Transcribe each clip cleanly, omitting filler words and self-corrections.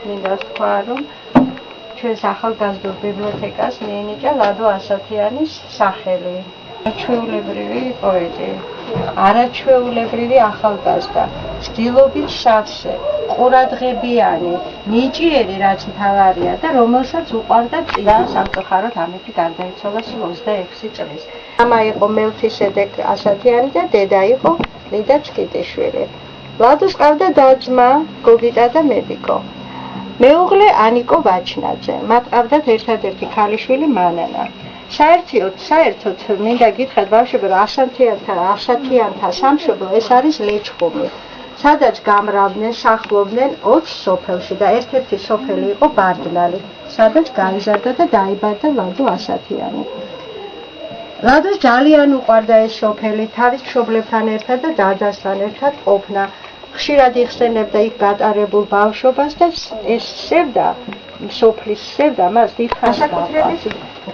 მინდა თქვა, რომ ჩვენს ახალგაზრდულ ბიბლიოთეკას მიენიჭა ლადო ასათიანის სახელი. არაჩვეულებრივი პოეტი, არაჩვეულებრივი ახალგაზრდა, ცდილობით სავსე, ყურადღებიანი, ნიჭიერი, რაც მთავარია და რომელსაც უყვარდა წინა სამწუხაროდ ამეთი გარდაიცვალა სულ 26 წლის. მამა იყო მელქისედეკ ასათიანი და დედა იყო ლიდა ჩხიტიშვილი. ლადოს ყავდა და-ძმა გოგიტა და მედიკო. მეუღლე ანიკო ვაჩნაძე, მათ ყავდათ ერთადერთი ქალიშვილი მანანა. საერთოდ მინდა გითხრათ ბავშვებო, ასათიანთა სამშობლო ეს არის ლეჩხუმი, სადაც გამრავდნენ, სახლობდნენ 20 სოფელში და ერთ-ერთი სოფელი იყო ბარდნალი, სადაც გაიზარდა და დაიბადა ლადო ასათიანი. ლადოს ძალიან უყვარდა ეს სოფელი, თავის მშობლებთან ერთად და დადასთან ერთად ყოფნა. ხშირად იხსენებდა იქ გატარებულ ბავშვობას და ეს სევდა, სოფლის სევდა მას განსაკუთრებით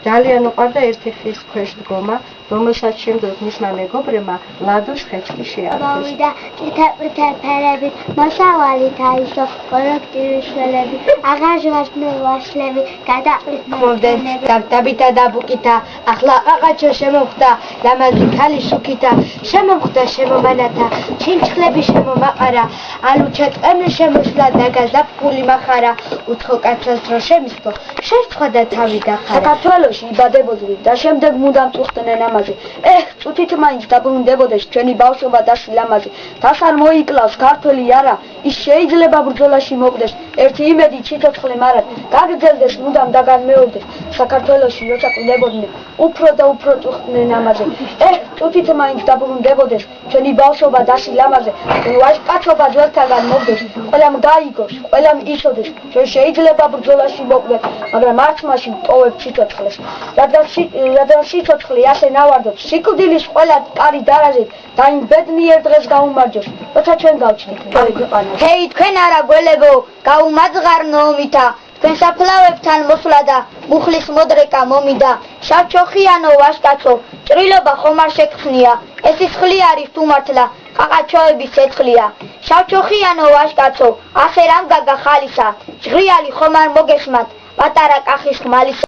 ძალიან უყვარდა ერთი ხის ქვეშ დგომა, რომელსაც შემდგომ მისმა მეგობრებმა ლადოს ხეჭი შეარქვეს. მოვიდა კითეპრთე ფერები, მოსავალი დაისო, კოლექტივის შველები, აღარჟვაშნე ვაშლები, გადაყრიტმობდნენ დაბიტა დაბუკითა, ახლა ყაყაჩო შემოხვდა, ლამაზი ქალი სუქითა, შემოხვდა შემომანათა, ჩინჩხლები შემომაყარა, ალუჩა ტყემი შემოსლა დაგაზა ფული მახარა, უცხო კაცას დრო შემისქო, შეცხვა და თავი დახარა. საქართველოში იბადებოდნენ და შემდეგ მუდამ წუხდნენ ამაზე. წუთით მაინც დაბრუნდებოდეს ჩვენი ბავშვობა და შილამაზი. თას არ მოიკლავს ქართველი არა, ის შეიძლება ბრძოლაში მოკვდეს. ერთი იმედი ციცოცხლე მარად, გაგრძელდეს მუდამ და განმეორდეს. საქართველოში როცა კვდებოდნენ, უფრო და უფრო წუხდნენ ამაზე. წუთით მაინც დაბრუნდებოდეს ჩვენი ბავშვობა და შილამაზე. ვაჟკაცობა ძველთაგან მოკვდეს, ყველამ გაიგოს, ყველამ იცოდეს, ჩვენ შეიძლება ბრძოლაში მოკვდეს, მაგრამ არც მაშინ ტოვებ ციცოცხლეს. რადგან სიცოცხლე ასე ნავარდოთ, სიკვდილის ყველა კარი დარაზეთ და იმ ბედნიერ დღეს გაუმარჯოს, როცა ჩვენ გავჩნით კარი ქვეყანა. ჰეი, თქვენ არა გველებო, გაუმაძღარნო ომითა, თქვენ საფლავებთან მოსვლა და მუხლის მოდრეკა მომიდა. შავჩოხიანო ვაჟკაცო, ჭრილობა ხომ არ შეგხსნია, ეს სისხლი არის თუ მართლა ყაყაჩოების ცეცხლია. შავჩოხიანო ვაჟკაცო, ახე რამ გაგა ხალისა, ჟღრიალი ხომ არ მოგეხმათ, პატარა კახის ხმალისა.